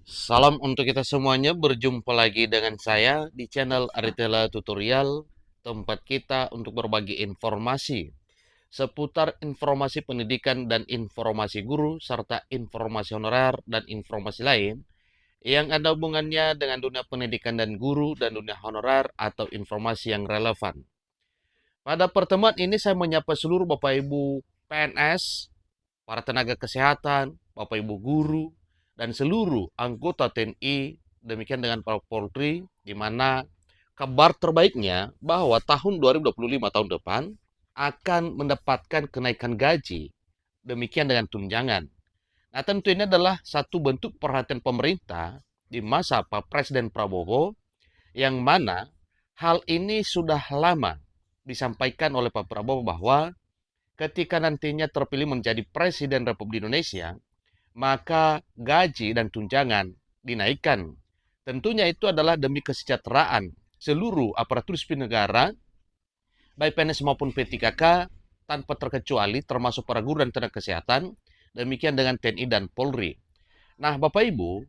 Salam untuk kita semuanya, berjumpa lagi dengan saya di channel Aritela Tutorial, tempat kita untuk berbagi informasi seputar informasi pendidikan dan informasi guru, serta informasi honorer dan informasi lain yang ada hubungannya dengan dunia pendidikan dan guru dan dunia honorer atau informasi yang relevan. Pada pertemuan ini saya menyapa seluruh Bapak Ibu PNS, para tenaga kesehatan, Bapak Ibu guru, dan seluruh anggota TNI, demikian dengan para Polri, di mana kabar terbaiknya bahwa tahun 2025 tahun depan akan mendapatkan kenaikan gaji, demikian dengan tunjangan. Nah, tentu ini adalah satu bentuk perhatian pemerintah di masa Pak Presiden Prabowo, yang mana hal ini sudah lama disampaikan oleh Pak Prabowo bahwa ketika nantinya terpilih menjadi Presiden Republik Indonesia, maka gaji dan tunjangan dinaikkan. Tentunya itu adalah demi kesejahteraan seluruh aparatur sipil negara, baik PNS maupun P3K, tanpa terkecuali termasuk para guru dan tenaga kesehatan, demikian dengan TNI dan Polri. Nah, Bapak Ibu,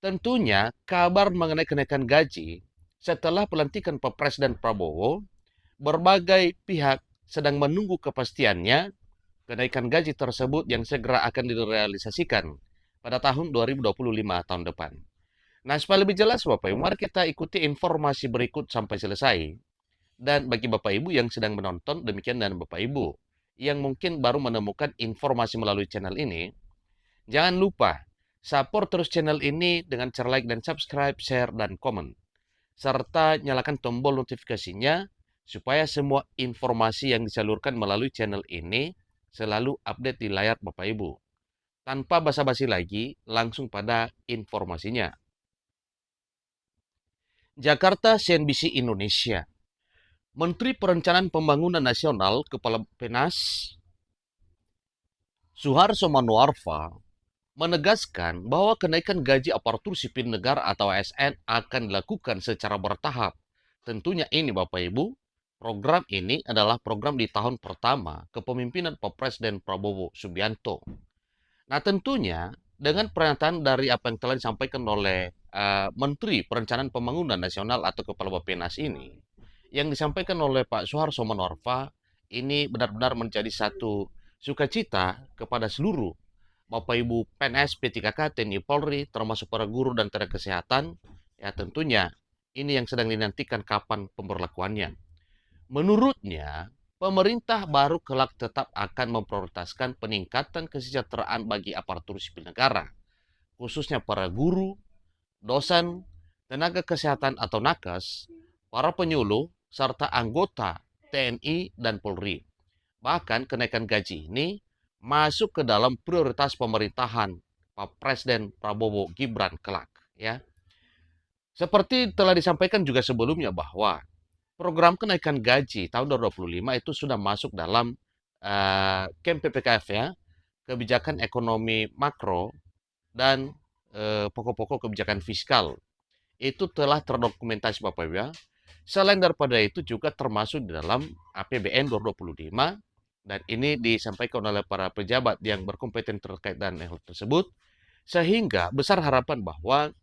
tentunya kabar mengenai kenaikan gaji setelah pelantikan Pak Presiden Prabowo, berbagai pihak sedang menunggu kepastiannya kenaikan gaji tersebut yang segera akan direalisasikan pada tahun 2025 tahun depan. Nah, supaya lebih jelas Bapak Ibu, mari kita ikuti informasi berikut sampai selesai. Dan bagi Bapak Ibu yang sedang menonton, demikian dan Bapak Ibu yang mungkin baru menemukan informasi melalui channel ini, jangan lupa support terus channel ini dengan cara like dan subscribe, share, dan komen. Serta nyalakan tombol notifikasinya supaya semua informasi yang disalurkan melalui channel ini selalu update di layar Bapak Ibu. Tanpa basa-basi lagi, langsung pada informasinya. Jakarta, CNBC Indonesia. Menteri Perencanaan Pembangunan Nasional Kepala Penas Suharso Manoarfa menegaskan bahwa kenaikan gaji aparatur sipil negara atau ASN akan dilakukan secara bertahap. Tentunya ini Bapak Ibu, program ini adalah program di tahun pertama kepemimpinan Pak Presiden Prabowo Subianto. Nah, tentunya dengan pernyataan dari apa yang telah disampaikan oleh Menteri Perencanaan Pembangunan Nasional atau Kepala Bappenas ini, yang disampaikan oleh Pak Suharso Monoarfa, ini benar-benar menjadi satu sukacita kepada seluruh Bapak Ibu PNS, P3K, TNI Polri, termasuk para guru dan tenaga kesehatan. Ya, tentunya ini yang sedang dinantikan kapan pemberlakuannya. Menurutnya, pemerintah baru kelak tetap akan memprioritaskan peningkatan kesejahteraan bagi aparatur sipil negara, khususnya para guru, dosen, tenaga kesehatan atau nakes, para penyuluh, serta anggota TNI dan Polri. Bahkan kenaikan gaji ini masuk ke dalam prioritas pemerintahan Pak Presiden Prabowo Gibran kelak. Ya, seperti telah disampaikan juga sebelumnya bahwa program kenaikan gaji tahun 2025 itu sudah masuk dalam KMPPKF ya, kebijakan ekonomi makro dan pokok-pokok kebijakan fiskal. Itu telah terdokumentasi Bapak Ibu ya. Selain daripada itu juga termasuk di dalam APBN 2025, dan ini disampaikan oleh para pejabat yang berkompeten terkait dengan hal tersebut, sehingga besar harapan bahwa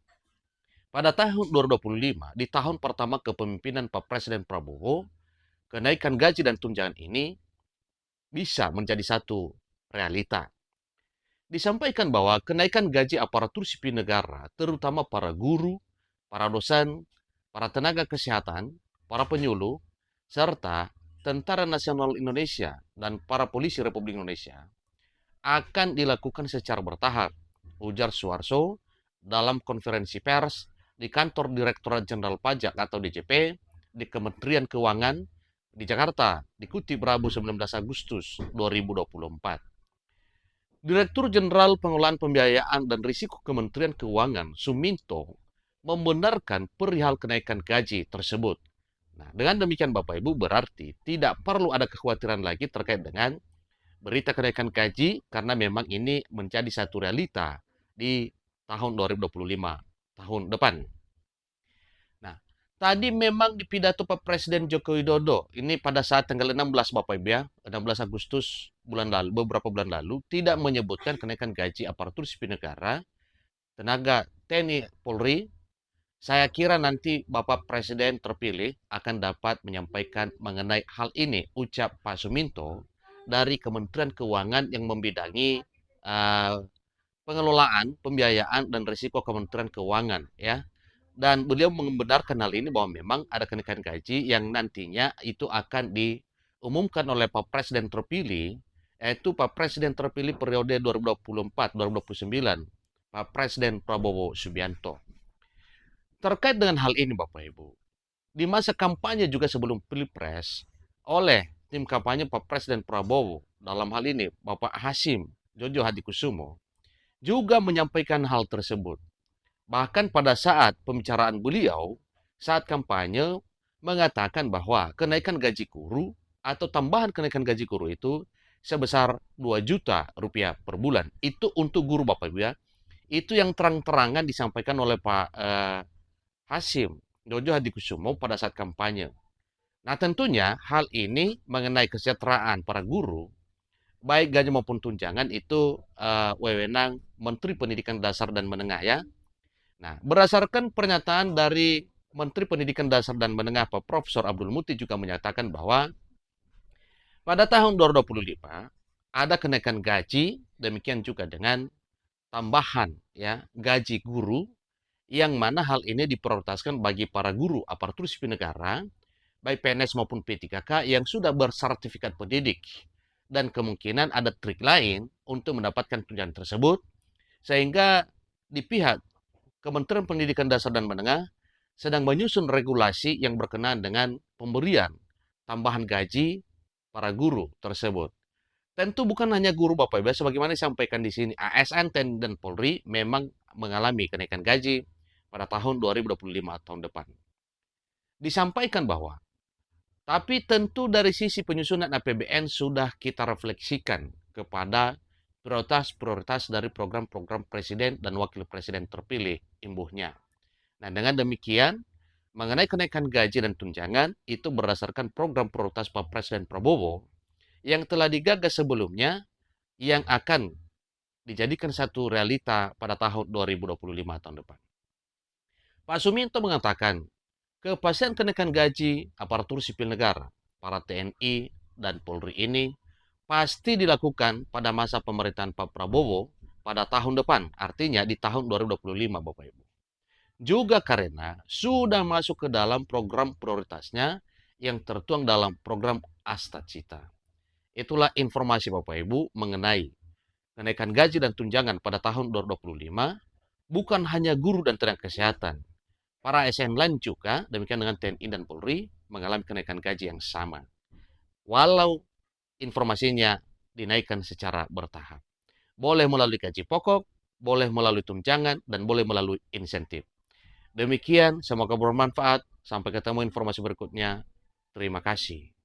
pada tahun 2025, di tahun pertama kepemimpinan Pak Presiden Prabowo, kenaikan gaji dan tunjangan ini bisa menjadi satu realita. Disampaikan bahwa kenaikan gaji aparatur sipil negara, terutama para guru, para dosen, para tenaga kesehatan, para penyuluh, serta Tentara Nasional Indonesia dan para polisi Republik Indonesia akan dilakukan secara bertahap, ujar Suharso dalam konferensi pers di kantor Direktorat Jenderal Pajak atau DJP di Kementerian Keuangan di Jakarta, dikutip Rabu 19 Agustus 2024. Direktur Jenderal Pengelolaan Pembiayaan dan Risiko Kementerian Keuangan, Suminto, membenarkan perihal kenaikan gaji tersebut. Nah, dengan demikian Bapak Ibu berarti tidak perlu ada kekhawatiran lagi terkait dengan berita kenaikan gaji karena memang ini menjadi satu realita di tahun 2025, tahun depan. Nah, tadi memang di pidato Pak Presiden Joko Widodo, ini pada saat tanggal 16 Bapak Ibu ya, 16 Agustus bulan lalu, beberapa bulan lalu, tidak menyebutkan kenaikan gaji aparatur sipil negara, tenaga TNI Polri, saya kira nanti Bapak Presiden terpilih akan dapat menyampaikan mengenai hal ini, ucap Pak Suminto dari Kementerian Keuangan yang membidangi uh, pengelolaan, pembiayaan, dan risiko Kementerian Keuangan, ya. Dan beliau membenarkan hal ini bahwa memang ada kenaikan gaji yang nantinya itu akan diumumkan oleh Pak Presiden terpilih, yaitu Pak Presiden terpilih periode 2024-2029, Pak Presiden Prabowo Subianto. Terkait dengan hal ini, Bapak Ibu, di masa kampanye juga sebelum Pilpres, oleh tim kampanye Pak Presiden Prabowo, dalam hal ini Bapak Hasyim Jojo Hadikusumo, juga menyampaikan hal tersebut. Bahkan pada saat pembicaraan beliau, saat kampanye, mengatakan bahwa kenaikan gaji guru atau tambahan kenaikan gaji guru itu sebesar 2 juta rupiah per bulan. Itu untuk guru, Bapak Ibu, ya. Itu yang terang-terangan disampaikan oleh Pak Hasyim Jojo Hadikusumo pada saat kampanye. Nah, tentunya hal ini mengenai kesejahteraan para guru, baik gaji maupun tunjangan itu wewenang Menteri Pendidikan Dasar dan Menengah, ya. Nah, berdasarkan pernyataan dari Menteri Pendidikan Dasar dan Menengah Pak Profesor Abdul Muti juga menyatakan bahwa pada tahun 2025 ada kenaikan gaji, demikian juga dengan tambahan, ya, gaji guru, yang mana hal ini diprioritaskan bagi para guru aparatur sipil negara, baik PNS maupun P3K yang sudah bersertifikat pendidik. Dan kemungkinan ada trik lain untuk mendapatkan tunjangan tersebut, sehingga di pihak Kementerian Pendidikan Dasar dan Menengah sedang menyusun regulasi yang berkenaan dengan pemberian tambahan gaji para guru tersebut. Tentu bukan hanya guru, Bapak Ibu, sebagaimana disampaikan di sini, ASN, TNI, dan Polri memang mengalami kenaikan gaji pada tahun 2025 tahun depan. Disampaikan bahwa, tapi tentu dari sisi penyusunan APBN sudah kita refleksikan kepada prioritas-prioritas dari program-program Presiden dan Wakil Presiden terpilih, imbuhnya. Nah, dengan demikian, mengenai kenaikan gaji dan tunjangan, itu berdasarkan program prioritas Pak Presiden Prabowo yang telah digagas sebelumnya, yang akan dijadikan satu realita pada tahun 2025 tahun depan. Pak Suminto mengatakan, kepastian kenaikan gaji aparatur sipil negara, para TNI dan Polri ini pasti dilakukan pada masa pemerintahan Pak Prabowo pada tahun depan, artinya di tahun 2025, Bapak Ibu. Juga karena sudah masuk ke dalam program prioritasnya yang tertuang dalam program Astacita. Itulah informasi Bapak Ibu mengenai kenaikan gaji dan tunjangan pada tahun 2025, bukan hanya guru dan tenaga kesehatan. Para ASN lain juga, demikian dengan TNI dan Polri, mengalami kenaikan gaji yang sama. Walau informasinya dinaikkan secara bertahap. Boleh melalui gaji pokok, boleh melalui tunjangan, dan boleh melalui insentif. Demikian, semoga bermanfaat. Sampai ketemu informasi berikutnya. Terima kasih.